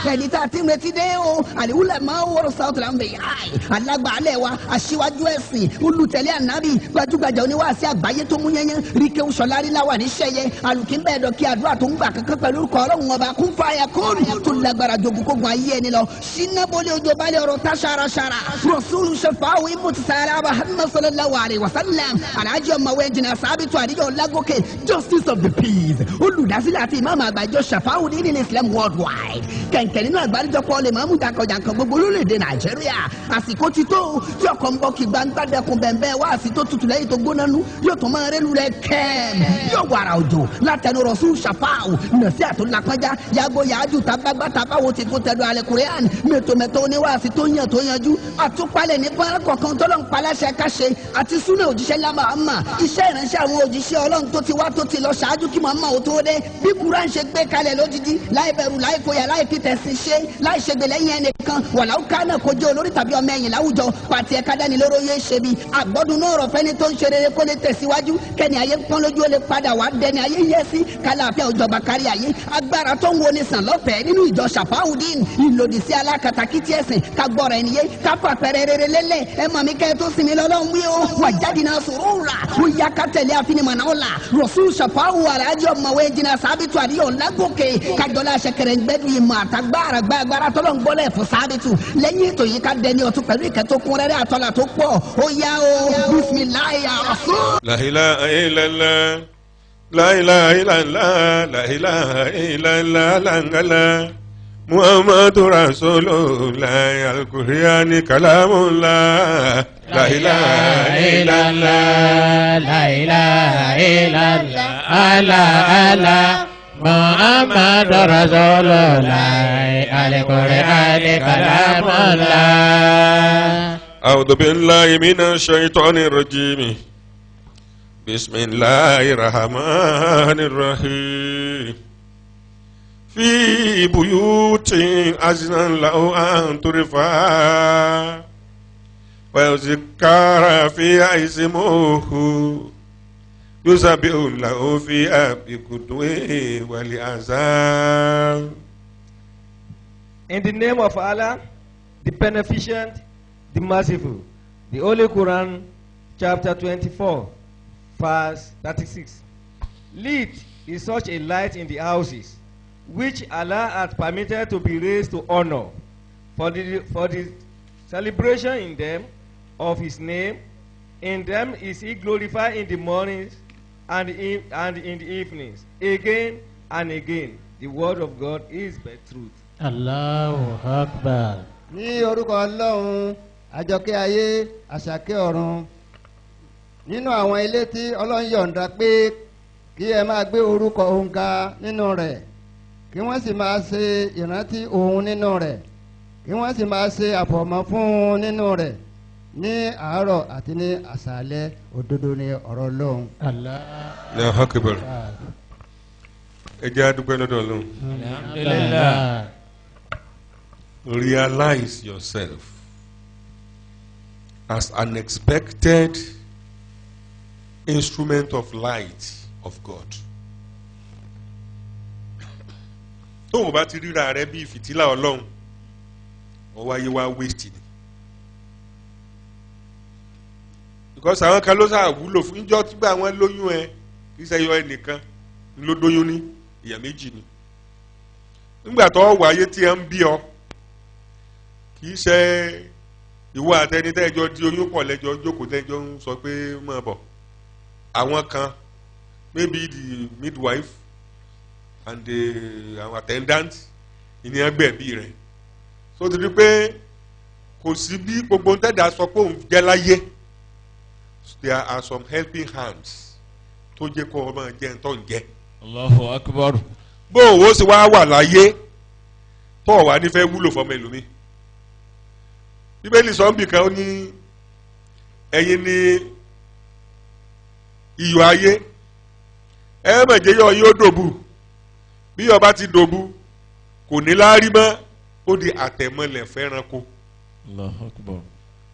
ẹni tá a ti ń retí dé o àlìwúlẹ̀ máa ń wọ́rọ̀ sáwọ́tò là ń bẹ̀ yáì alágbàálẹ̀ wa aṣíwájú ẹ̀sìn olùtẹ̀lé ànábì gbajúgbajà oníwàásí àgbáyé tó mú yẹnyẹn ríkẹ́ sọlárí láwà ní sẹ́yẹ alùkínbẹ́ ẹ̀dọ̀ kí àdúrà tó ń gbà kankan pẹ̀lú orúkọ ọlọ́run ọba kún fàyà kóòrù tó lágbára jogun kógun ayé ẹni lọ sinabolẹ̀ ojú balẹ̀ ọ̀rọ̀ tá ṣaraṣara rasulu shafaawu imutisara Muhammad sallallahu alayhi wa sallam alhaji ọmọwé jìnnà sábìtú àdìjọ lágòkè justice of the peace olùdásílẹ̀ àti ìmáàmù àgbàjọ shafaawu ní ilẹ̀ islam worldwide kẹ̀kẹ́ nínú àgbáríjọpọ̀ lè máa mú jàǹkànjàǹkàn gbogbo lórílẹ̀‐èdè nàìjíríà àsìkò ti tó tí ọkọ̀ ń bọ̀ kí gbangba dẹkùn bẹ̀ẹ̀bẹ̀ wá àsìtò tutù lẹ́yìn tó gbóná nú yóò tún máa rẹ́lu rẹ̀ kẹ́ẹ̀m yóò wàrà òjò látẹnu rọ̀ṣù ṣàfáàwù nàṣí àtúnlápájá yàgò yàájú tábàgbà tábàwò ti kó tẹ̀dọ̀ alẹ́ kùrẹ́àn mẹ́tòmẹ́tò oníwàásí tó yàn tó yanjú àtúpalẹ̀ ní pọ́nrán kọ̀ọ̀kan tọ́lọ́ ń paláṣẹ káṣe àti súnà òjíṣẹ́ lámà àmà iṣẹ́ ìránṣẹ́ àwọn òjíṣẹ́ ọlọ́run tó ti wá tó ti lọ ṣáájú kí màmá ò tó dé bí kuran ṣe gbé kalẹ̀ lódìdí láì bẹ̀rù láì fòyà láì fi tẹ̀sí ṣe láì ṣègbè lẹ́yìn ẹnìkan wàláwù kánà kó jẹ́ olórí tàbí ọmọ ẹ̀yìn láwùjọ pàtì ẹ̀ka dání lóró yé ṣe bí àgbọ̀dún náà rọ̀ fẹ́ni tó ń ṣe rere kó lè tẹ̀síwájú kẹ́ni ayé pọ́n lójú ó lè padà wá dẹni ayé yẹ sí kálàáfíà òjọba kárí ayé agbára tó ń wo ni sàn lọ́fẹ̀ẹ́ nínú ìjọ ṣàfáwùdín ìlòdì sí alákatakítí ẹ̀sìn kagbọ́ra ẹni yé káfà pẹ̀rẹ̀ rere lélẹ̀ ẹ mọ̀ mi kẹ́ tó sinmi lọ́lọ́run wí o wà jáde náà sòrò rà ó yá ká tẹ̀lé àfinimọ̀nà ọ̀la rọ̀ṣùn ṣàfáwù alájọ ọmọwé jìnnà sábìtù àdìyọ̀ lágòkè kájọlá ṣẹkẹrẹ gbẹdùn ìmọ̀ àtàgbára gbàgbára tọ́lọ̀ ń gbọ́lẹ̀ fún sábìtù lẹ́yìn ètò yìí ká dẹni ọ̀tún pẹ̀lú ìkẹ́ tó kún rẹ́rẹ́ àtọ́là tó pọ̀ ó yá o bisimilayi rasul. La ilaha illallah, la ilaha illallah, la ilaha illallah langala Muhammadu Rasulullah al-Qur'ani kalamullah. La ilaha illallah, la ilaha illallah, ala Muhammadu Rasulullah al-Qur'ani kalamullah. أعوذ بالله من الشيطان الرجيم بسم الله الرحمن الرحيم في بيوت أذن له أن ترفع ويذكر فيها اسمه يسبح له فيها بالغدو والآصال. In the name of Allah, the beneficent, the merciful. The Holy Quran, chapter 24, verse 36. Lit is such a light in the houses, which Allah hath permitted to be raised to honor, for the celebration in them of His name. In them is He glorified in the mornings and in the evenings. Again and again, the word of God is the truth. Allahu Akbar. Ní orúkọ Ọlọ́run àjọkẹ́ ayé àṣàkẹ́ ọ̀run, nínú àwọn ilé tí Ọlọ́run yọ̀ǹda pé kí ẹ máa gbé orúkọ òun ga nínú rẹ̀, kí wọ́n sì máa ṣe ìrántí òun nínú rẹ̀, kí wọ́n sì máa ṣe àfọ̀mọ́ fún un nínú rẹ̀ ní àárọ̀ àti ní àṣálẹ́, òdodo ni ọ̀rọ̀ Ọlọ́run. Allahu Akbar. Ẹ jẹ́ a dúpẹ́ lọ́dọ̀ Ọlọ́run. Alhamdulillah. Realize yourself as an expected instrument of light of God. Tó o bá ti ríra rẹ bí fìtílà Ọlọ́run, ọwọ́ ayé wa waste ni. Because àwọn kan ló sáà wúlò fún ìjọ tí bá wọn lóyún ẹ kì í ṣe yọ ẹnìkan ló dóyún ní ìyá méjì ni. Nígbà tó wà ayé tí ẹ ń bí ọ kì í ṣe ìwọ àtẹnitẹ́jọ́ di oyún pọ̀ lẹ́jọ́ jókòó tẹ́jọ́ ń sọ pé máa bọ̀. Àwọn kan maybe the midwife and the attendant ìní ẹgbẹ̀bí rẹ̀. So ti di pé kò sí bí gbogbo ń tẹ̀dá sọ pé òun jẹ́ láyé. There are some helping hands tó jẹ́ kó ọmọ jẹ́ ń tọ́ ń jẹ́. Allahu Akbar. Bó owó sì wá wà láyé tó wà nífẹ̀ẹ́ wúlò fọmọ ẹlòmíì. Bíbélì sọ ń bì kan ó ní ẹ̀yin ni iyọ̀ ayé ẹ mọ̀jẹ́ yọ yóò dòbu bí ọba ti dòbu kò ní láárí mọ́ ó di àtẹ̀mọ́lẹ̀ fẹ́ranko. Allahu Akbar.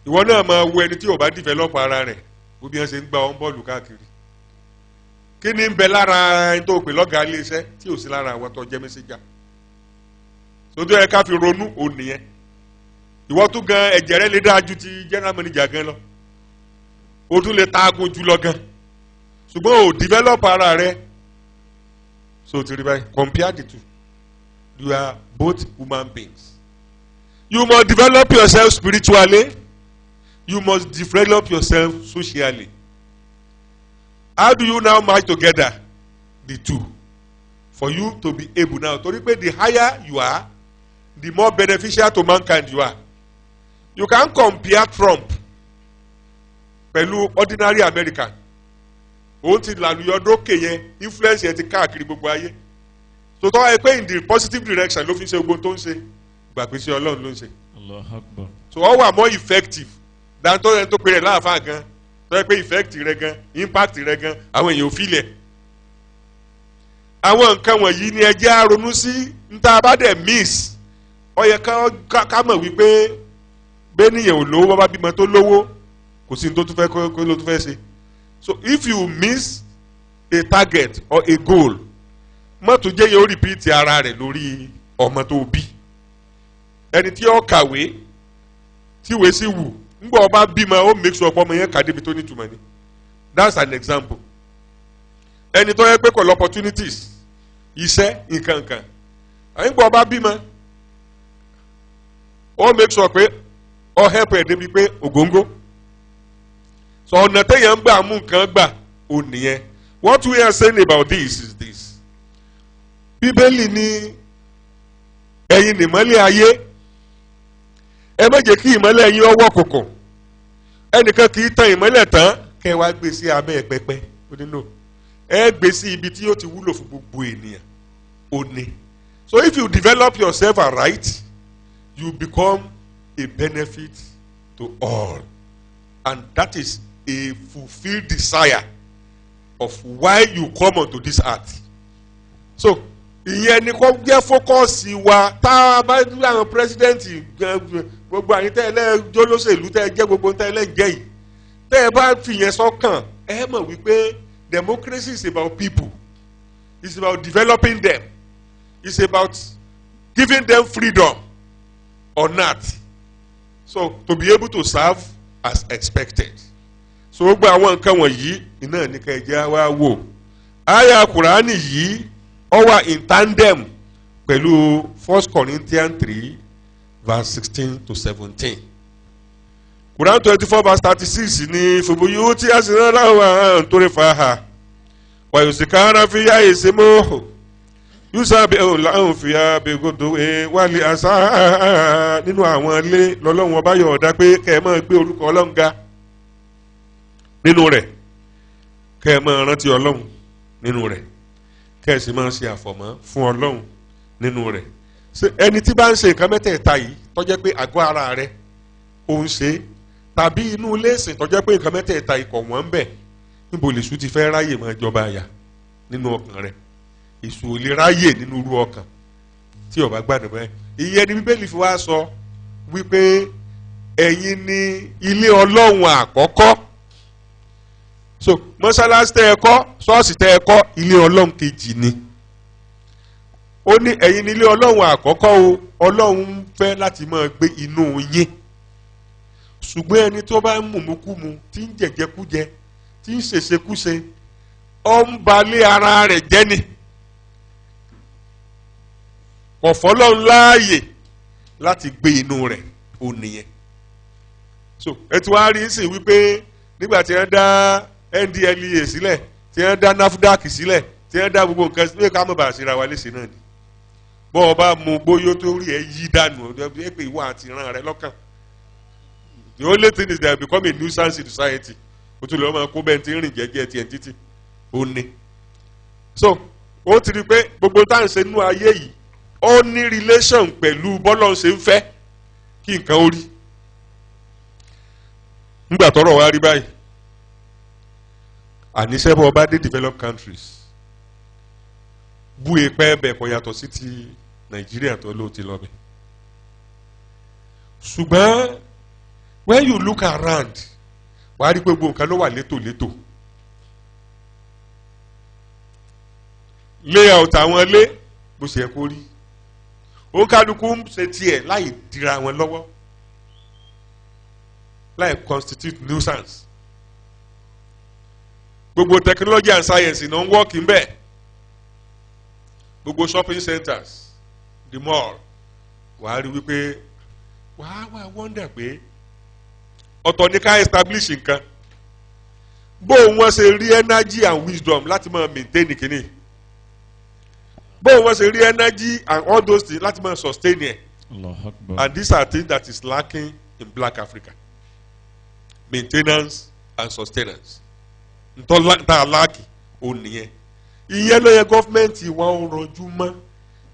Ìwọ náà máa wo ẹni tí ò bá dìfẹ́lọ́pù ara rẹ̀ ó bí wọ́n ṣe ń gba ọ́n bọ́ọ̀lù káàkiri. Kí ni ń bẹ lára ẹni tó pè lọ́gàá ilé iṣẹ́ tí ò sí lára àwọn tó jẹ́ mẹ́sẹ́jà? sótó yẹ ká fi ronú ònìyẹn ìwọ tún gan ẹ̀jẹ̀ rẹ lè dáa ju ti general manager gan lọ o tún lè taagun jù lọ gan ṣùgbọ́n o develop ara rẹ so ti rí báyìí compare the two you are both human beings you must develop yourself spiritually you must develop yourself socially how do you now match together the two for you to be able now torí pé the higher you are the more beneficial to mankind you are you can compare Trump pẹ̀lú ordinary American òun ti làlùyọ dókè yẹn influence yẹn ti káàkiri gbogbo ayé so tọ́ ẹ pé in the positive direction ló fi ṣe gbogbo tó ń ṣe gbà pé ṣe Ọlọ́run ló ń ṣe Allahu Akbar. so ọ wà more effective than tó yẹn tó pe rẹ̀ láàfáà gan tọ́ ẹ pé effect rẹ̀ gan impact rẹ̀ gan àwọn èèyàn ò filẹ̀ àwọn nǹkan wọ̀nyí ni ẹ jẹ́ á ronú sí níta bá dẹ̀ miss ó yẹ ká mọ̀ wípé bẹ́ẹ̀nìyàn ò lówó bá bímọ tó lówó kò sí ní tó tún fẹ́ kó ló tún fẹ́ ṣe so if you miss a target or a goal mọ́tò jẹ́ yẹn ó repeat ara rẹ̀ lórí ọmọ tó bí ẹni tí ó kàwé tí ìwé sì wù ńgbà ọba bímọ ó make sure ọmọ yẹn kà débi tó nítumọ̀ ni that's an example ẹni tó yẹ pé kò lọ opportunities iṣẹ́ nǹkan ńgbà ọba bímọ ó make sure pé ó help ẹ̀ débi pé ògóńgó so ọ̀nà téèyàn ń gbà mú nǹkan gbà ó nìyẹn what we are saying about this is this bíbélì ní ẹ̀yin nìmọ́lẹ̀ ayé ẹ má jẹ́ kí ìmọ́lẹ̀ yín ọwọ́ kòkò ẹnìkan kì í tan ìmọ́lẹ̀ tán kẹ́ ẹ wá gbé sí abẹ́ pẹpẹ ó ní no ẹ gbé sí ibi tí ó ti wúlò fún gbogbo ènìyàn ó ní so if you develop yourself aright you become a benefit to all and that is a fulfilled desire of why you come onto this earth so ìyẹn ni kò jẹ́ fókọ́sì wa tá a bá ní àwọn pírẹsidẹ́ǹtì gbogbo àyín tẹ́ ẹ lẹ́jọ́ lóṣèlú tẹ́ ẹ jẹ́ gbogbo tẹ́ ẹ lẹ́jẹ́ yìí tẹ́ ẹ bá fìyẹn sọ́kàn ẹ mọ̀ wípé democracy is about people it's about developing them it's about giving them freedom on earth so to be able to serve as expected so gbogbo àwọn nǹkan wọ̀nyí iná ní ká ẹ jẹ́ wá wò àyá Kùránì yìí ó wà in tandem pẹ̀lú 1 Corinthians 3 verse 16 to 17 Quran 24 verse 36 ní fòbóyú tí a sì rán láwọn torí fàáhà wàyòsíkàrà fi yá ìsèmó yusabi ọ̀làhùn fi yá bẹ́gòdò wálé àṣà nínú àwọn ilé lọ́lọ́run ọba yọ̀ ọ̀dá pé kẹ́ ẹ máa gbé orúkọ Ọlọ́run ga nínú rẹ̀ kẹ́ ẹ máa rántí Ọlọ́run nínú rẹ̀ kẹ́ ẹ sì máa ṣe àfọ̀mọ́ fún Ọlọ́run nínú rẹ̀ ẹni tí bá ń ṣe nǹkan mẹ́tẹ̀ẹ̀ta yìí tó jẹ́ pé àgọ́ ara rẹ̀ ò ń ṣe tàbí inú ilé ìsìn tó jẹ́ pé nǹkan mẹ́tẹ̀ẹ̀ta yìí kọ̀ wọ́n ń bẹ̀ níbo lèṣù ti fẹ́ ráyè máa jọba àyà nínú ọkàn rẹ̀ èṣù ò lè ráyè nínú irú ọkàn tí ó bá gbàdúrà bẹ́ẹ̀ ìyẹn ni Bíbélì fi wá sọ wípé ẹ̀yin ni ilé Ọlọ́run àkọ́kọ́ so mọ́sálásí tẹ́ ẹ kọ́ ṣọ́ọ̀ṣì tẹ́ ẹ kọ́ ilé Ọlọ́run kejì ni ó ní ẹ̀yin ní ilé Ọlọ́run àkọ́kọ́ o Ọlọ́run fẹ́ láti máa gbé inú yín ṣùgbọ́n ẹni tó bá ń mùmúkúmu tí ń jẹ̀jẹ̀kújẹ tí ń ṣèṣekúṣe ó ń balẹ̀ ara rẹ̀ jẹ́ ni ọ̀fọ̀ Ọlọ́run láàyè láti gbé inú rẹ̀ ó nìyẹn so ẹ ti wá rí sí wípé nígbà tí wọ́n dá NDLEA sílẹ̀ tí wọ́n dá NAFDAC sílẹ̀ tí wọ́n dá gbogbo nǹkan sílẹ̀ ká mọ̀ bá ṣe ra wa léṣe náà ni bọ́ ọ bá mu bóyó tó rí ẹ yí dànù ẹ pé ìwọ àti ìran rẹ lọ́kàn the only thing is that become a nuisance in society o tún lè ọmọ kó bẹ́ẹ̀ tí ń rìn jẹ́jẹ́ tiẹ̀ títí ó ní so ó ti rí i pé gbogbo tá à ń ṣe nínú ayé yìí ó ní relation pẹ̀lú bọ́lọ̀ ṣe ń fẹ́ kí nǹkan ó rí nígbà tọ́rọ̀ wá rí báyìí àníṣe bọ́ ọba dé developed countries bú epẹ́ bẹ̀ kọ́ yàtọ̀ sí ti Nàìjíríà tó ló ti lọ bẹ̀ ṣùgbọ́n when you look around wàá rí pé gbogbo nǹkan ló wà létòlétò layout àwọn ilé bó ṣe yẹ kó rí òun kálukú ń ṣe tiẹ̀ láì dira wọn lọ́wọ́ láì constitute nuisance gbogbo technology and science náà ń work ń bẹ̀ gbogbo shopping centers the mall wàá rí wípé wàá wonder pé ọ̀tọ̀ ní ká establish nǹkan bó wọ́n ṣe rí energy and wisdom láti máa maintain kìíní bó wọ́n ṣe rí energy and all those things láti máa sustain yẹn and these are things that is lacking in Black Africa maintenance and sustenance ntọ́lá láàkì ó nìyẹn ìyẹn ló yẹ gọ́fìmẹ̀ntì wa ó rọjú mọ́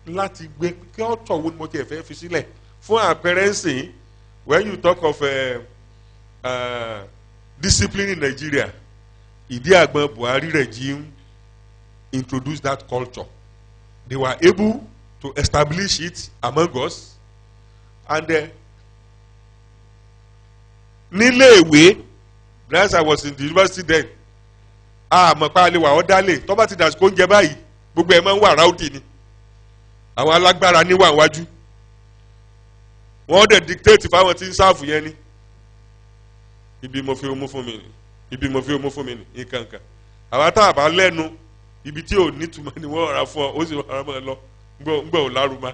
láti gbé kí ọ̀tọ̀ wo ni mo tiẹ̀ fẹ́ fi sílẹ̀ fún àpẹẹrẹ ńsìn when you talk of discipline in Nigeria ìdí àgbọn Buhari regime introduced that culture they were able to establish it among us and níléèwé as I was in the university then àmọ́ pa lè wà ọ́ dálé tó bá ti dàsíkò oúnjẹ báyìí gbogbo ẹ̀ máa ń wà ráùtì ni àwọn alágbára níwà wájú wọ́n dẹ̀ dictate fáwọn tí ń sáàfù yẹn ni ibi mo fi omú fún mi ni ibi mo fi omú fún mi ni nǹkan kan àwọn tá a bá lẹ́nu ibi tí ò nítumọ̀ ni wọ́n rà fún ọ ó sì rà mọ́ ẹ lọ ngbọ́ ò lárúmá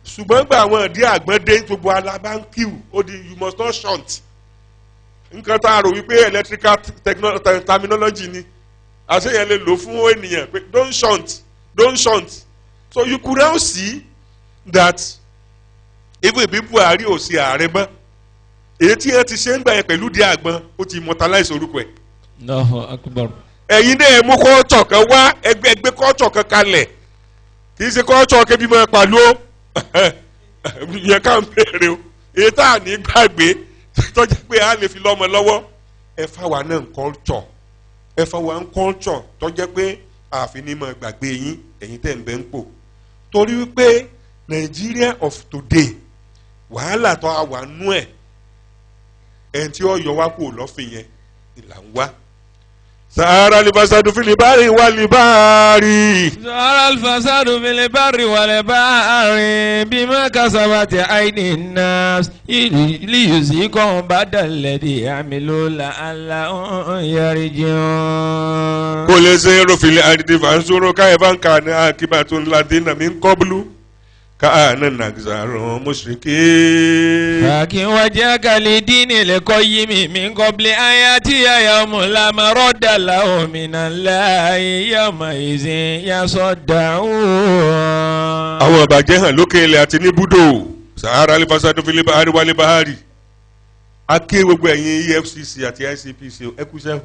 ṣùgbọ́n gba àwọn ìdí àgbọ̀ndé gbogbo alábáńkìw ó di you must not shunt nǹkan tá a rò wípé electrical terminology ni àṣeyàn lè lò fún ènìyàn pé don't shunt so you could now see that even bí Buhari ò sí ààrẹ mọ́ èyí tí wọ́n ti ṣe ń gbà yẹn pẹ̀lú di àgbọn ó ti immortalize orúkọ ẹ̀. Allahu Akbar. ẹ̀yin náà mú kọ́ọ̀tọ̀ kan wá ẹgbẹ́ kọ́ọ̀tọ̀ kan kalẹ̀ kì í ṣe kọ́ọ̀tọ̀ kébí mọ́ pàlú ó yẹ ká ń bèrè o èyí tá à ní gbàgbé tọ́jú pé a lè fi lọ́mọ lọ́wọ́ ẹ fáwa náà ń kọ́ọ̀tọ̀ ẹ fáwa ń kọ́ọ̀tọ̀ tọ́jú pé ààfin ní mọ̀ gbàgbé yín ẹ̀yin tẹ̀ ń bẹ́ ń pò torí wípé Nigeria of today wàhálà tó a wà nú ẹ̀ ẹni tí ó yọ wá kó lọ́fìn yẹn ìlà ń wá. Sahara al-fasadu fil barri wal bahri. Sahara al-fasadu fil barri wal bahri bima kasabati aydin nas liyuziqahum ba'da alladhi amilu la'allahum yarji'un. Qul siru fil ardi fanzuru kayfa kana akibatu alladhina min qablu كأن نكسر مشركين لكن وجهك لدين القيم من قبل أن يأتي يوم لا مرد له من الله يومئذ يصدعون. àwọn àbàjẹ́ hàn lókè ilẹ̀ àti ní búdò Sahara al-fasadu fil bahri wal bahri aké gbogbo ẹ̀yin EFCC àti ICPC ẹ kú sẹ́wọ̀n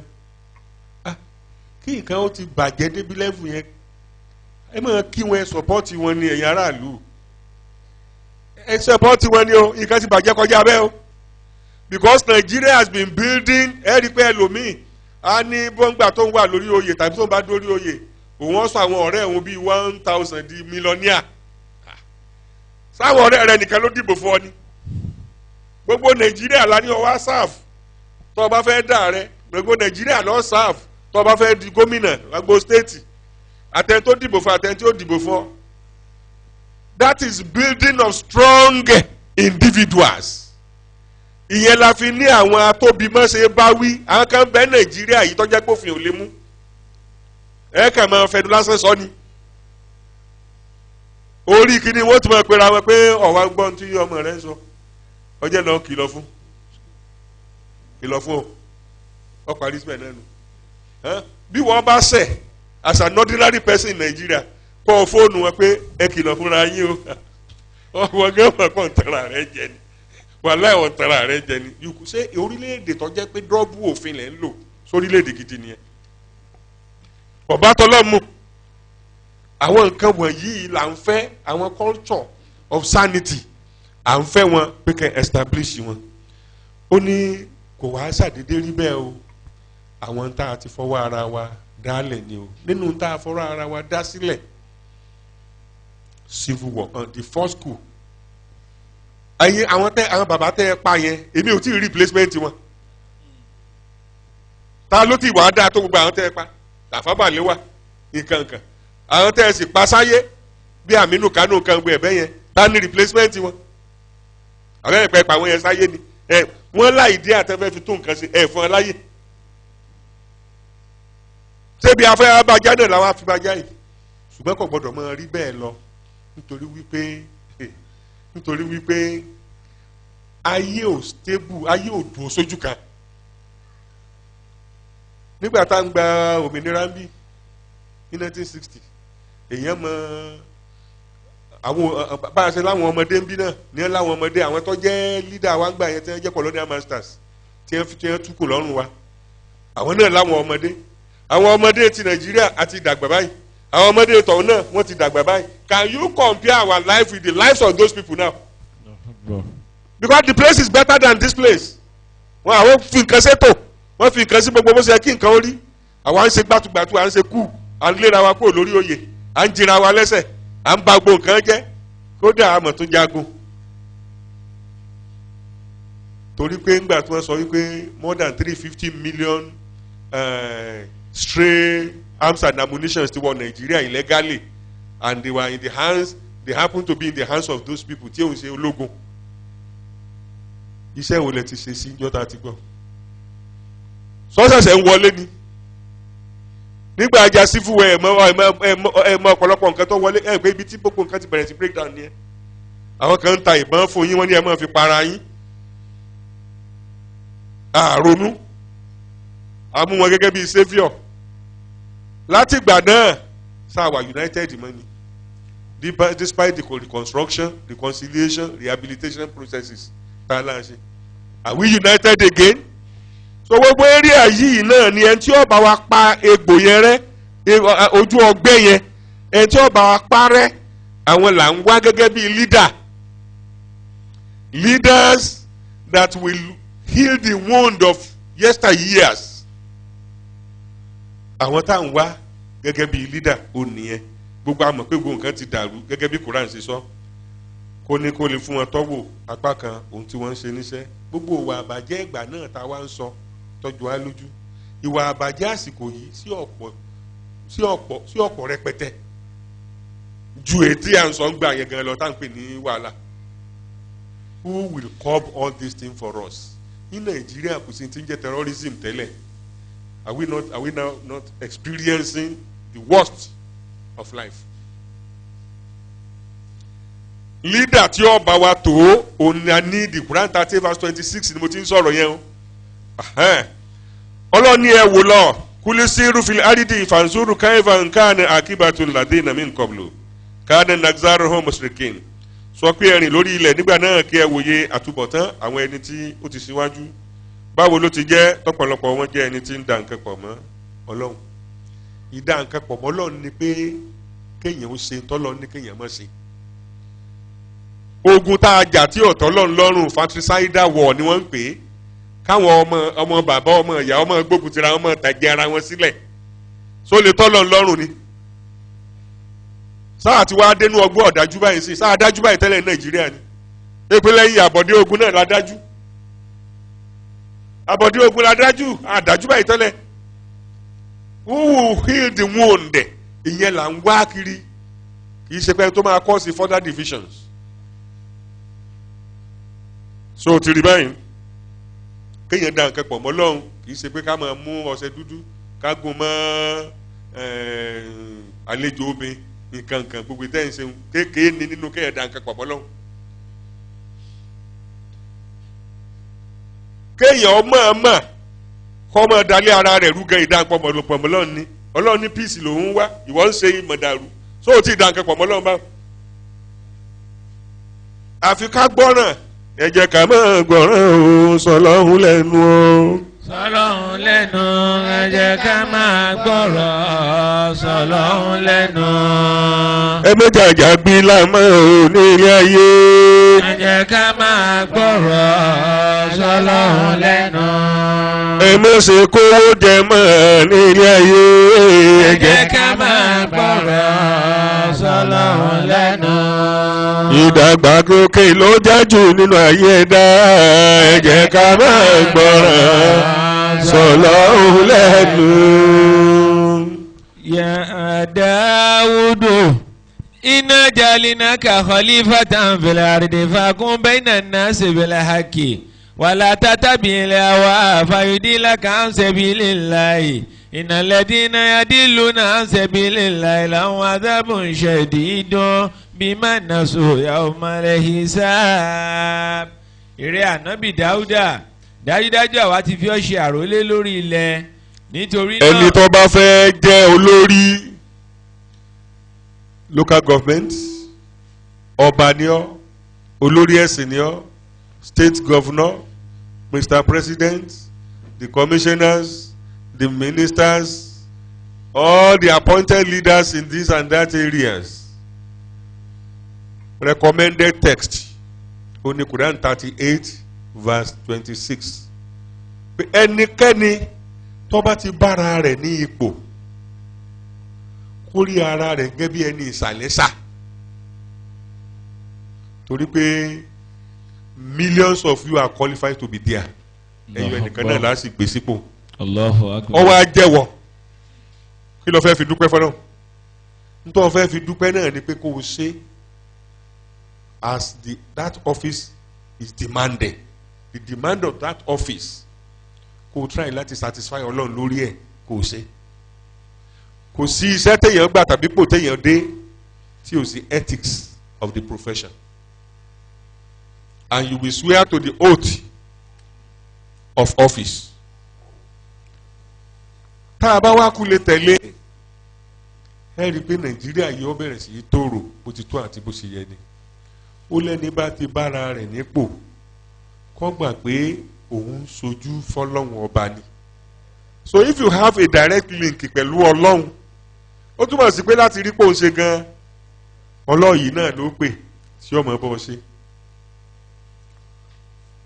kí nǹkan ó ti bàjẹ́ débi lẹ́fù yẹn ẹ máa kí wọn ẹ sọpọ́ọ̀tì wọn ní ẹ̀yin aráàlú ẹ sọpọ́ọ̀tì wọn ní o nǹkan ti bàjẹ́ kọjá bẹ́ẹ̀ o because Nigeria has been building ẹ rí pé ẹlòmíì á ní bọ́ngbà tó ń wà lórí oyè tàbí tó ń bá dórí oyè òun ó sọ àwọn ọ̀rẹ́ òun bíi 1000 di mílíọ̀nìà sáwọn ọ̀rẹ́ rẹ nìkan ló dìbò fún ọ ni gbogbo Nàìjíríà la ní ọwọ́ sáf tó o bá fẹ́ dà rẹ gbogbo Nàìjíríà lọ sáf tó o bá fẹ́ di gómìnà gbogbo stéètì àtẹni tó dìbò fún àtẹni tí ó dìbò fún ọ that is building of strong individuals ìyẹn la fi ní àwọn atóbimọ́ṣe bá wí àwọn kan bẹ Nàìjíríà yìí tọ́jà pófin ò lè mú ẹ kàn máa fẹnu lásán sọ ni orí kìíní wọ́n ti máa pera wọn pé ọ̀wá ń gbọ́n tí ọmọ rẹ ń sọ ọjọ́ náà kìlọ̀ fún ọ parí síbẹ̀ náà nù bí wọ́n bá ṣẹ̀ as an ordinary person in Nigeria kọ́ fóònù wọn pé ẹ kìlọ̀ fúnra yín o wọ́n gán wọn kàn tẹ̀ra rẹ jẹ ni wàláhì wọ́n tẹ̀ra rẹ jẹ ni yòókù ṣé orílẹ̀-èdè tó jẹ́ pé dọ́ọ̀bù òfin lẹ̀ ń lò sórílẹ̀-èdè gidi nìyẹn ọ̀bá tọ́lọ́mù àwọn nǹkan wọ̀nyí là ń fẹ́ àwọn culture of sanity à ń fẹ́ wọn pé kẹ́ establish wọn ó ní kò wá ṣàdédé rí bẹ́ẹ̀ o àwọn tá a ti fọwọ́ ara wa dálẹ̀ ni o nínú tá a fọwọ́ ara wa dá sílẹ̀ civil war the first school ẹ̀yin àwọn bàbá tẹ́ ẹ pa yẹn èmi ò tí ì replacement wọn ta ló ti wàá dáa tó gbogbo àwọn tẹ́ ẹ pa àfábàlẹ̀ wà nǹkan kan àwọn tẹ́ ẹ sì pa sáyé bí Aminu Kano kan gbé ẹ̀bẹ́ yẹn ta ni replacement wọn àwọn ẹ̀pẹ́ pa àwọn yẹn sáyé ni wọ́n láì dé àtẹ́fẹ́ fi tó nǹkan ṣe fún ẹ láyè ṣébi afẹ́ abajá náà làwọn afibajá yìí ṣùgbọ́n kò gbọ́dọ̀ máa rí bẹ́ẹ̀ lọ nítorí wípé ayé ò stable ayé ò dúró sójú kan nígbà tá à ń gba òmìnira ń bí ní 1960 èèyàn mọ àwọn bá a ṣe láwọn ọmọdé ń bí náà ní láwọn ọmọdé àwọn tó jẹ́ leader wa ń gbà yẹn tí wọ́n jẹ́ colonial masters tí wọ́n túkù lọ́rùn wa àwọn náà láwọn ọmọdé ti Nàìjíríà àti dàgbà báyìí àwọn ọmọdé tọ̀hún náà wọ́n ti dàgbà báyìí can you compare our life with the lives of those people now because the place is better than this place wọn àwọn fi nǹkan ṣètò wọ́n fi nǹkan sí gbogbo bó ṣe kí nǹkan ó rí àwọn à ń ṣe gbàtúgbàtú à ń ṣe kú à ń léra wa kúrò lórí oyè à ń jìra wa lẹ́sẹ̀ à ń ba gbogbo nǹkan jẹ́ kódà àmọ̀ tó jagun torí pé ńgbà tí wọ́n sọ wípé more than 350 million stray arms and ammunition ti wọ Nigeria illegally and they were in the hands they happen to be in the hands of those people tí òun ṣe ológun iṣẹ́ wo lẹ ti ṣe sí jọ́ta ti gbọ́ sọ́sẹ̀sẹ̀ ń wọlé ni nígbà ajá sífù ẹ̀ mọ ọ̀pọ̀lọpọ̀ nǹkan tó wọlé ẹ̀ pé ibi tí gbogbo nǹkan ti bẹ̀rẹ̀ sí break down ni ẹ̀ àwọn kan ń ta ìbọn fún yín wọ́n ní ẹ̀ máa fi para yín àrònú àmú wọn gẹ́gẹ́ bíi saviour látìgbà náà sáwà united money despite the reconstruction reconciliation rehabilitation processes tá a láǹṣe are we united again? so gbogbo area yìí náà ni ẹni tí ó bá wa pa egbò yẹn rẹ́ ojú ọgbẹ́ yẹn ẹni tí ó bá wa pa rẹ́ àwọn là ń wá gẹ́gẹ́ bíi leaders that will heal the wound of yesteryears àwọn tá à ń wá gẹ́gẹ́ bíi leader ó nìyẹn gbogbo àmọ̀ pé gbogbo nǹkan ti dàrú gẹ́gẹ́ bí Quran ṣe sọ kó ní kó lè fún wọn tọ́wò apá kan ohun tí wọ́n ń ṣe níṣẹ́ gbogbo ìwà àbàjẹ́ ìgbà náà tá a wá ń sọ tọ́jú wa lójú ìwà àbàjẹ́ àsìkò yìí sí ọ̀pọ̀ rẹpẹtẹ ju ètí à ń sọ ń gbà yẹn gan lọ tá à ń pè ní wàhálà who will curb all these things for us ní Nàìjíríà kò sí ti ń jẹ́ terrorism tẹ́lẹ̀ are we now not experiencing the worst of life? Leader tí ó bá wa tó òun ní the Quran 30 verse 26 ni mo ti ń sọ̀rọ̀ yẹn o ọlọ́ni ẹ wò lọ kulisiru fil aridi fanzuru kaifa nkana akibatu ladina min qablu kana nakzaruhum musrikin sọ pé ẹ̀rìn lórí ilẹ̀ nígbà náà kí ẹ wòye àtúbọ̀tán àwọn ẹni tí ó ti ṣíwájú báwo ló ti jẹ́ tọ́pọ̀lọpọ̀ wọn jẹ́ ẹni tí ń da nǹkan pọ̀ mọ́ Ọlọ́run ìdá nǹkan pọ̀ mọ́ Ọlọ́run ni pé kéèyàn ó ṣe tọ́lọ́ ní kéèyàn má ṣe ogun tá a jà tí ọ̀tọ̀ lọ́run lọ́rùn fratricidal war ni wọ́n ń pè é káwọn ọmọ bàbá ọmọ ìyá ọmọ gbógun tira ọmọ tàjẹ́ ara wọn sílẹ̀ só lè tọ́ lọ́run lọ́rùn ni sáà tí wàá dénú ọgbọ́n ọ̀dájú báyìí sí sáà dájú báyìí tẹ́lẹ̀ Nàìjíríà ni èpè lẹ́yìn àbọ̀dé ogun náà ládájú àbọ̀dé ogun ládájú àdájú báyìí tẹ́lẹ̀ who will heal the wound ìyẹn là ń wá kiri kì í ṣe pé tó máa cause further divisions. so ti rí báyìí kéèyàn da nǹkan pọ̀ mọ́ Ọlọ́run kì í ṣe pé ká máa mú ọṣẹ dúdú ká gún mọ́ àlejò omi nǹkan gbogbo ìtẹ́ ń ṣe kéèké ní nínú kéèyàn da nǹkan pọ̀ mọ́ Ọlọ́run. kéèyàn ọmọ kọ́ máa dalẹ̀ ara rẹ̀ rúgẹ́ ìdáǹpọ̀ mọ́ Ọlọ́run ni Ọlọ́run ní píìsì lòún wá ìwọ ń ṣe ìmọ̀dàrú so ò tí ì da nǹkan pọ̀ mọ́ Ọlọ́run bá. àfi ká gbọ́ràn ẹ jẹ́ ká máa gbọ́ràn o sọlọ́hún lẹ́nu o. sọlọ́hún lẹ́nu ẹ jẹ́ ká máa gbọ́rọ̀ sọlọ́hún lẹ́nu. ẹ méjàjà bí lámọ́ ò ní ilé ayé. ẹ jẹ́ ká máa gbọ́rọ̀ sọlọ́hún lẹ́nu. ẹ má ṣe kówó jẹ mọ́ ní ilé ayé. ẹ jẹ́ ká máa gbọ́rọ̀ sọlọ́hún lẹ́nu. ìdàgbàsókè ló jájú nínú ayé ẹ̀dá ẹ jẹ́ ká máa gbọ́ràn sọlọ́hún lẹ́nu. Ya Dáúdù إنا جعلناك خليفة في الأرض فاحكم بين الناس بالحق ولا تتبع الهوى فيضلك عن سبيل الله إن الذين يضلون عن سبيل الله لهم عذاب شديد بما نسوا يوم الحساب. Ìrẹ́ ànábì Dáúdà, dájúdájú àwa ti fi ọ́ ṣe àrólé lórí ilẹ̀ nítorí náà. ẹni tó bá fẹ́ jẹ́ olórí local government, ọba ni ọ́, olórí ẹ̀sìn ni ọ́, state governor, Mr. President, the commissioners, the ministers, all the appointed leaders in this and that areas. Recommended text only Quran 38 verse 26. Pé ẹnikẹ́ni tó bá ti bára rẹ̀ ní ipò kó rí ara rẹ̀ gẹ́gẹ́ bí ẹni ìsàlẹ̀sà torí pé millions of you are qualified to be there. ẹ̀yin ẹnìkan náà láti gbé sípò. Allahu Akbar. ọwọ́ ajẹ́wọ̀ kí ló fẹ́ fi dúpẹ́ fọ́nà nítorí wọ́n fẹ́ fi dúpẹ́ náà ni pé kó o ṣe as that office is demanded, the demand of that office kó o try láti satisfy Ọlọ́run lórí ẹ̀ kó o ṣe. Kò sí iṣẹ́ téèyàn gbà tàbí pò téèyàn dé tí o sí ethics of the profession, and you will swear to the oath of office. Tá a bá wá kú lè tẹ̀lé ẹ rí i pé Nàìjíríà yóò bẹ̀rẹ̀ sí í tòrò bó ti tó àti bó ṣe yẹ ni. Ó lẹ́ni bá ti bára rẹ̀ nípò kó gbà pé òun sojú fọlọ́run ọba ni. So if you have a direct link pẹ̀lú Ọlọ́run ó túmọ̀ sí pé láti rí pé òun ṣe gan Ọlọ́run yìí náà ló pè tí ọmọ bọ́ ṣe.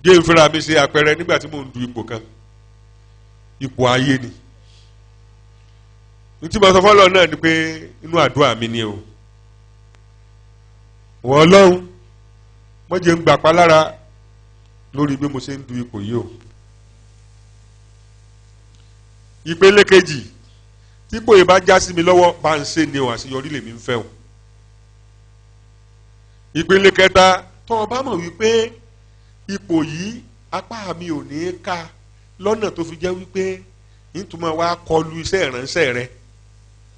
Jẹ́ ìfúnra mi ṣe àpẹẹrẹ nígbà tí mò ń du ipò kan, ipò ayé ni. Ní tí mo sọ fọ́lọ́ náà ni pé inú àdúrà mi ni o. Wọ́n Ọlọ́run wọ́n jẹ́ ń gbà pa lára lórí bí mo ṣe ń du ipò yìí o. Ìpele kejì tí ipò yìí bá já sí mi lọ́wọ́ bá ń ṣe ni o, àṣeyọrí lèmi ń fẹ́ o. Ìpele kẹta tó o bá mọ̀ wípé ipò yìí apá mi ò ní ká lọ́nà tó fi jẹ́ wípé nítumọ̀ wá kọlu iṣẹ́ ìránṣẹ́ rẹ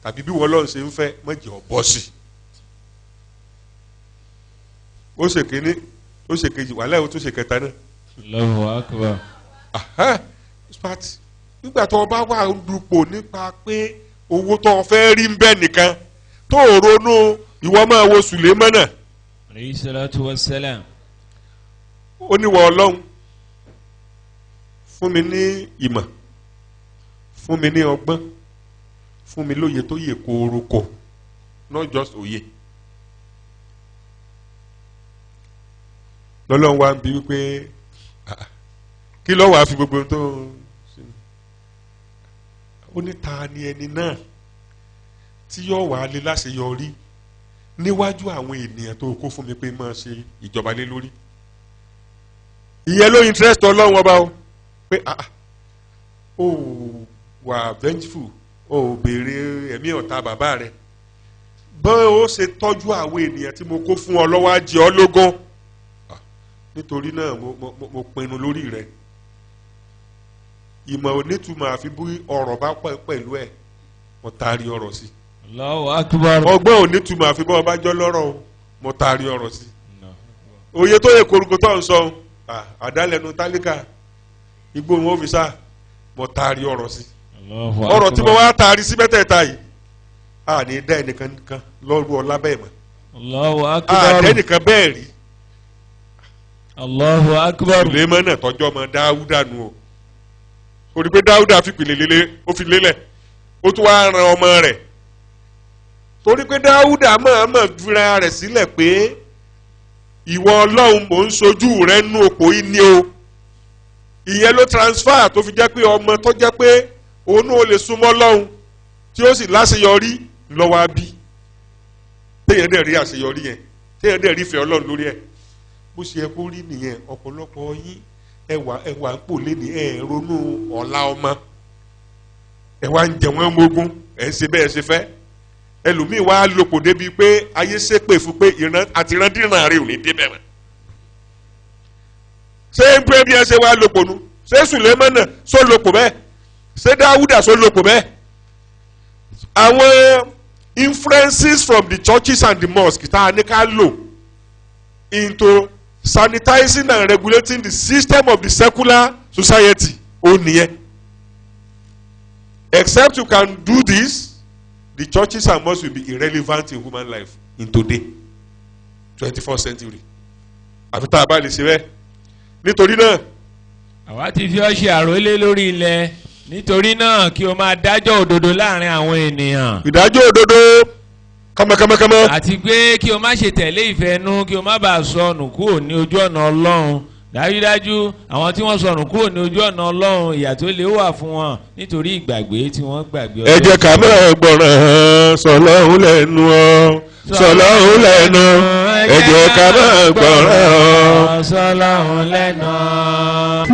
tàbí bí wọ́n lọ́n ṣe ń fẹ́ mọ̀jẹ̀ ọ̀ bọ́ sí. Ó ṣe kínní ó ṣe kejì wàhálà ó tún ṣe kẹta náà. Allahu Akbar. Nígbà tó o bá wà dupò nípa pé owó tó o fẹ́ rí ń bẹ nìkan tó o ronú ìwọ máa wo Sùlẹ́mánà. Alayhi salatu wassalam. Ó ní wọ Ọlọ́run fún mi ní ìmọ̀, fún mi ní ọgbọ́n, fún mi lóye tó yè kórókó, not just òye. Lọ́lọ́run wá ń bi wípé kí ló wàá fi gbogbo tó ṣe. Ó ní ta ni ẹni náà tí yóò wá lé láṣeyọrí níwájú àwọn ènìyàn tó kó fún mi pé máa ṣe ìjọba lé lórí. Ìyẹn ló interest Ọlọ́run ọba o pé ó wà vengeful ó béèrè ẹ̀mí ọ̀tá bàbá rẹ̀ bọ́n ó ṣe tọ́jú àwọn ènìyàn tí mo kó fún ọ lọ́wọ́ á jẹ ọ́ lógún nítorí náà mo pinnu lórí rẹ̀. Ìmọ̀ onítùmọ̀ àfi bí ọ̀rọ̀ bá pẹ̀lú ẹ̀ mo taari ọ̀rọ̀ sí. Allahu Akbar. Ọgbọ́n onítùmọ̀ àfi bọ́ ọba jọ lọ́rọ̀ o mo taari ọ̀rọ̀ sí. Òye tó yẹ koríko tó ń sọ àdálẹ́nu tálíkà igbó wọn ò fi sá mo taari ọ̀rọ̀ sí. Ọ̀rọ̀ tí mo wá taari sí mẹ́tẹ̀ẹ̀ta yìí ní dá ẹnìkan kan lọ́rùú ọlá bẹ́ẹ̀ mọ́. Allahu Akbar. Àdẹ́nìkan bẹ́ẹ̀ rí. Allahu Akbar. Sùlẹ́mánà tọ́jọ́ ọmọ Dáúdà nù o. Ó rí pé Dáúdà fi pèlè lélẹ̀ ó fi lélẹ̀ ó tún wá ran ọmọ rẹ̀. Torí pé Dáúdà mọ̀ọ́mọ̀ fira rẹ̀ sílẹ̀ pé ìwọ Ọlọ́run mò ń sojú rẹ̀ nú òpó yìí ni o. Ìyẹn ló transfer tó fi jẹ́ pé ọmọ tó jẹ́ pé òun ò lè súnmọ́ Ọlọ́run tí ó sì láṣeyọrí lọ́wọ́ á bí. Téèyàn dẹ̀ rí àṣeyọrí yẹn téèyàn dẹ̀ rí ìfẹ́ Ọlọ́run lórí ẹ̀. Bó ṣe yẹ kó rí nìyẹn ọ̀pọ̀lọpọ̀ yín ẹwà ń pò léni ronú ọ̀la ọmọ ẹ wá ń jẹ wọ́n mógún ẹ ń ṣe bẹ́ẹ̀ ṣe fẹ́ ẹlòmíì wá lòpò débi pé ayé ṣépè fún pé ìran àti ìrandíran rẹ̀ ò ní débẹ̀ mọ́. ṣé ń pé bí ẹ ṣe wá lòpò nu ṣé Sùlẹ́mánà sọ lòpò bẹ́ẹ̀ ṣé Dáúdà sọ lòpò bẹ́ẹ̀. àwọn influences from the churches and the mosques tá a ní ká lò into sanitizing and regulating the system of the secular society ó nìyẹn. Except you can do this, the churches and mosques will be irrelevant in human life in today 21st century. àfi tá a bá lè ṣe bẹ́ẹ̀. nítorí náà. àwa ti fi ọ́ ṣe àrólé lórí ilẹ̀ nítorí náà kí o máa dájọ́ òdodo láàrin àwọn ènìyàn. ìdájọ́ òdodo kámẹ́kámẹ́kámẹ́. àti pé kí o má ṣe tẹ̀lé ìfẹ́ inú kí o má bàa sọnù kúrò ní ojú ọ̀nà Ọlọ́run. dájúdájú àwọn tí wọ́n sọnù kúrò ní ojú ọ̀nà Ọlọ́run ìyà tó lè wà fún wọn nítorí ìgbàgbé tí wọ́n gbàgbé. ẹ jẹ́ ká máa gbọ́ràn sọlọ́hún lẹ́nu ọ́ sọlọ́hún lẹ́nu ẹ jẹ́ ká máa gbọ́ràn sọlọ́hún lẹ́nu.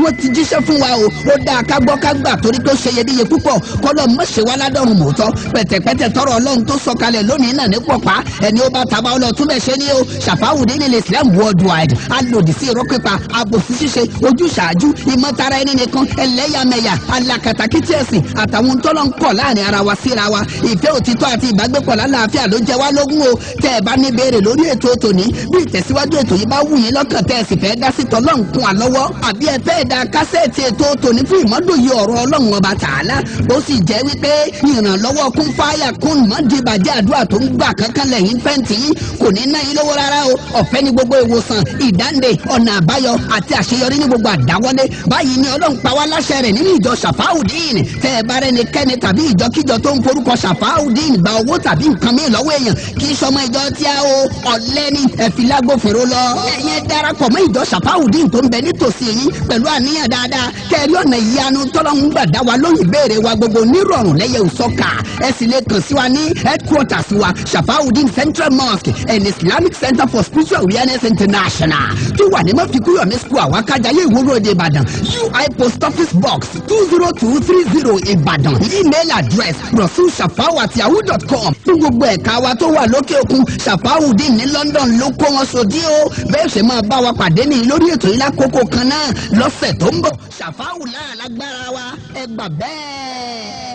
wọ́n ti jíṣẹ́ fún wa o ó dáa ká gbọ́ ká gbà torí pé ó ṣe iyebíye púpọ̀ kọ́lọ́ mọ̀ṣẹ́ wa ládọ́run mòótọ́ pẹ̀tẹ̀pẹ̀tẹ̀ tọrọ Ọlọ́run tó sọ̀kalẹ̀ lónìí náà ní pọ̀pá ẹni ó bá taba ọlọ́tún bẹ́ẹ̀ ṣe ni o Shafauddin Islam worldwide alòdì sí irọ́ pípa àbòsí ṣíṣe ojúṣàájú ìmọ̀tara ẹni nìkan ẹlẹ́yàmẹ̀yà alákatakítí ẹ̀sìn àtàwọn tọ́lọ́ ń kọ̀ láàrin ara wa síra wa ìfẹ́ òtítọ́ àti ìbágbépọ̀ lálàáfíà ló jẹ wá lógún o tẹ́ ẹ bá ní béèrè lórí ètò tòní bí ìtẹ̀síwájú ètò yìí bá wù yín lọ́kàn tẹ́ ẹ sì fẹ́ dá sí tọ́lọ́ ń kún àlọ́wọ́ àbí ẹ fẹ́ da kásẹ̀tì ètò tòní fún ìmọ̀dòye ọ̀rọ̀ Ọlọ́run ọba tààlà ó sì jẹ́ wípé ìrànlọ́wọ́ kún fáyà kún mọ́dìbàjẹ́ àdúrà tó ń gbà kankan lẹ́yìn fẹ́ǹtì yín kò ní ná yín lówó rárá o ọ̀fẹ́ ní gbogbo ìwòsàn ìdáǹdè ọ̀nà àbáyọ àti àṣeyọrí ní gbogbo àdáwọlé báyìí ni Ọlọ́run pa wá láṣẹ rẹ̀ nínú ìjọ Shafauddin tẹ́ ẹ bá rẹni kẹ́ni tàbí ìjọkíjọ tó ń forúkọ Shafauddin gba owó tàbí nǹkan mi lọ́wọ́ èèyàn kì í sọmọ ìjọ tí a o ọ̀lẹ́ni ẹ̀fìlágbófinró lọ. ẹ̀yin darapọ̀ mọ́ ìjọ Shafauddin tó ń bẹ nítòsí yín pẹ̀lú àníyàn dáadáa kẹ́rí ọ̀nà ìyanu tọ́lọ́hún gbà dá wa lóyìn béèrè wa gbogbo nírọ̀rùn lẹ́yẹ òsọ́kà ẹ sì lè kàn sí wa ní headquarters wa Shafauddin Central Mosque and Islamic Center for Spiritual Awareness International tó wà ní mọ́fìkúyọ̀mí school àwákájáyé ìwúrò òde Ìbàdàn UI Post Office Box 20230 Ìbàdàn email address rasulshafau@yahoo.com fún gbogbo ẹ̀ka wa tó wà lókè òkun Shafauddin ní London ló kó wọn sòdí o bẹ́ẹ̀ ṣe máa bá wa pàdé ní lórí ètò yìí lákòókò kan náà lọ́sẹ̀ tó ń bọ̀ Shafau láàlágbára wa ẹ gbà bẹ́ẹ̀.